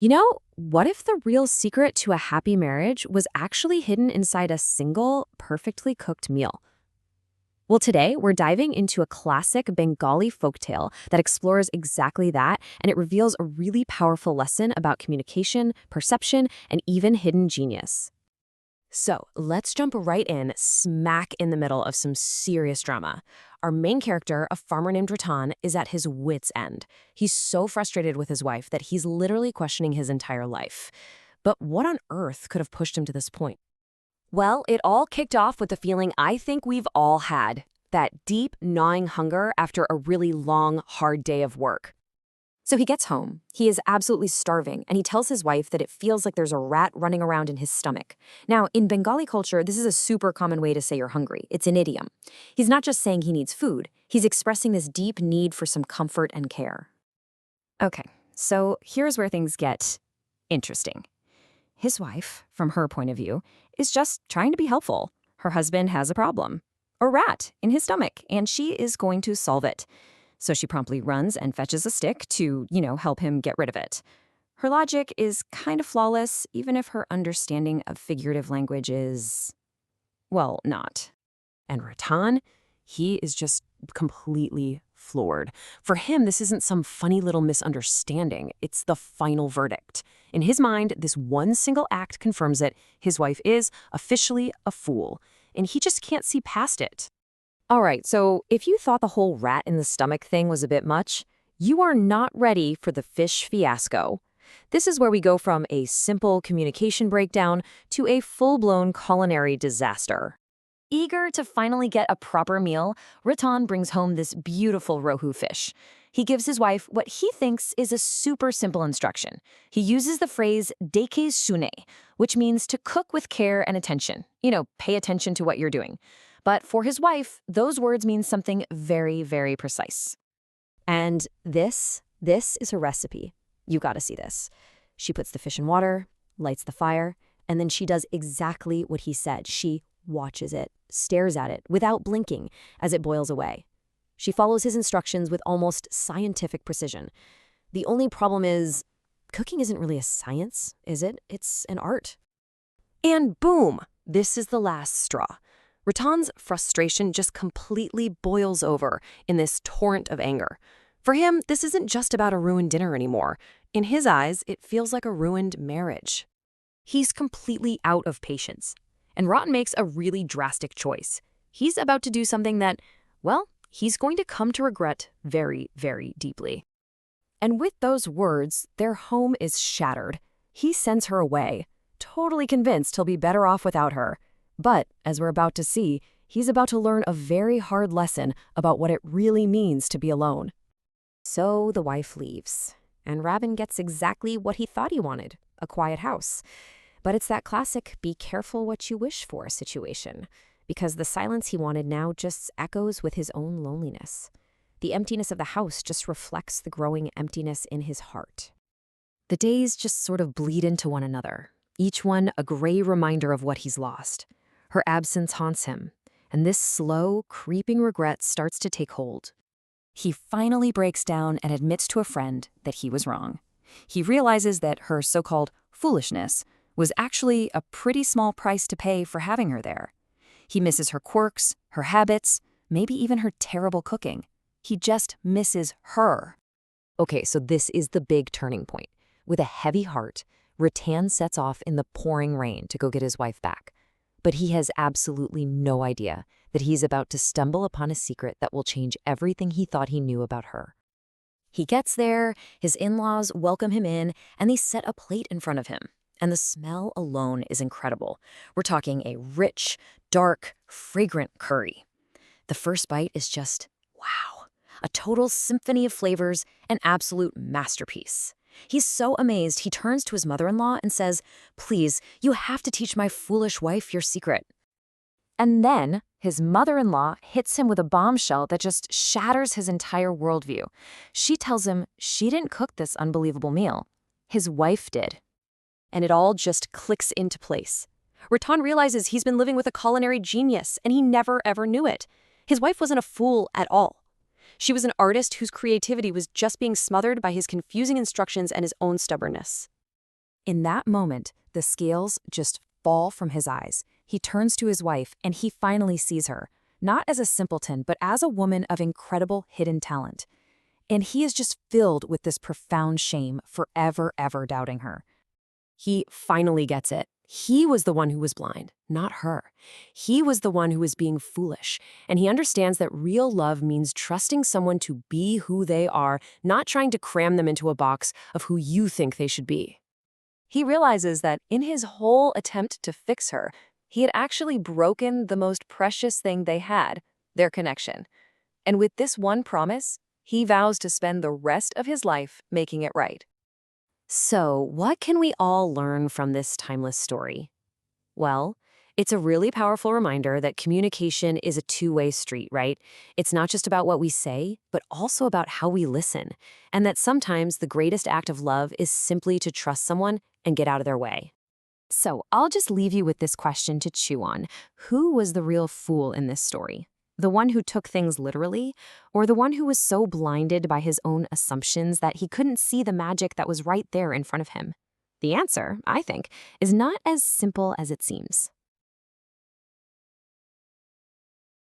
What if the real secret to a happy marriage was actually hidden inside a single, perfectly cooked meal? Well, today we're diving into a classic Bengali folktale that explores exactly that, and it reveals a really powerful lesson about communication, perception, and even hidden genius. So let's jump right in, smack in the middle of some serious drama. Our main character, a farmer named Ratan, is at his wits' end. He's so frustrated with his wife that he's literally questioning his entire life. But what on earth could have pushed him to this point? Well, it all kicked off with the feeling I think we've all had, that deep, gnawing hunger after a really long, hard day of work. So he gets home. He is absolutely starving, and he tells his wife that it feels like there's a rat running around in his stomach. Now, in Bengali culture, this is a super common way to say you're hungry. It's an idiom. He's not just saying he needs food. He's expressing this deep need for some comfort and care. Okay, so here's where things get interesting. His wife, from her point of view, is just trying to be helpful. Her husband has a problem, a rat in his stomach, and she is going to solve it. So she promptly runs and fetches a stick to, help him get rid of it. Her logic is kind of flawless, even if her understanding of figurative language is, well, not. And Ratan, he is just completely floored. For him, this isn't some funny little misunderstanding. It's the final verdict. In his mind, this one single act confirms it. His wife is officially a fool, and he just can't see past it. All right, so if you thought the whole rat in the stomach thing was a bit much, you are not ready for the fish fiasco. This is where we go from a simple communication breakdown to a full-blown culinary disaster. Eager to finally get a proper meal, Ratan brings home this beautiful rohu fish. He gives his wife what he thinks is a super simple instruction. He uses the phrase deke sune, which means to cook with care and attention. Pay attention to what you're doing. But for his wife, those words mean something very, very precise. And this is her recipe. You gotta see this. She puts the fish in water, lights the fire, and then she does exactly what he said. She watches it, stares at it without blinking as it boils away. She follows his instructions with almost scientific precision. The only problem is, cooking isn't really a science, is it? It's an art. And boom, this is the last straw. Ratan's frustration just completely boils over in this torrent of anger. For him, this isn't just about a ruined dinner anymore. In his eyes, it feels like a ruined marriage. He's completely out of patience. And Ratan makes a really drastic choice. He's about to do something that, well, he's going to come to regret very, very deeply. And with those words, their home is shattered. He sends her away, totally convinced he'll be better off without her. But, as we're about to see, he's about to learn a very hard lesson about what it really means to be alone. So the wife leaves, and Rabin gets exactly what he thought he wanted, a quiet house. But it's that classic be careful what you wish for situation, because the silence he wanted now just echoes with his own loneliness. The emptiness of the house just reflects the growing emptiness in his heart. The days just sort of bleed into one another, each one a gray reminder of what he's lost. Her absence haunts him, and this slow, creeping regret starts to take hold. He finally breaks down and admits to a friend that he was wrong. He realizes that her so-called foolishness was actually a pretty small price to pay for having her there. He misses her quirks, her habits, maybe even her terrible cooking. He just misses her. Okay, so this is the big turning point. With a heavy heart, Ratan sets off in the pouring rain to go get his wife back. But he has absolutely no idea that he's about to stumble upon a secret that will change everything he thought he knew about her. He gets there, his in-laws welcome him in, and they set a plate in front of him. And the smell alone is incredible. We're talking a rich, dark, fragrant curry. The first bite is just, wow, a total symphony of flavors, an absolute masterpiece. He's so amazed, he turns to his mother-in-law and says, "Please, you have to teach my foolish wife your secret." And then his mother-in-law hits him with a bombshell that just shatters his entire worldview. She tells him she didn't cook this unbelievable meal. His wife did. And it all just clicks into place. Ratan realizes he's been living with a culinary genius, and he never ever knew it. His wife wasn't a fool at all. She was an artist whose creativity was just being smothered by his confusing instructions and his own stubbornness. In that moment, the scales just fall from his eyes. He turns to his wife, and he finally sees her, not as a simpleton, but as a woman of incredible hidden talent. And he is just filled with this profound shame, forever, ever doubting her. He finally gets it. He was the one who was blind, not her. He was the one who was being foolish, and he understands that real love means trusting someone to be who they are, not trying to cram them into a box of who you think they should be. He realizes that in his whole attempt to fix her, he had actually broken the most precious thing they had, their connection. And with this one promise, he vows to spend the rest of his life making it right. So, what can we all learn from this timeless story? Well, it's a really powerful reminder that communication is a two-way street, right? It's not just about what we say, but also about how we listen, and that sometimes the greatest act of love is simply to trust someone and get out of their way. So, I'll just leave you with this question to chew on. Who was the real fool in this story? The one who took things literally, or the one who was so blinded by his own assumptions that he couldn't see the magic that was right there in front of him? The answer, I think, is not as simple as it seems.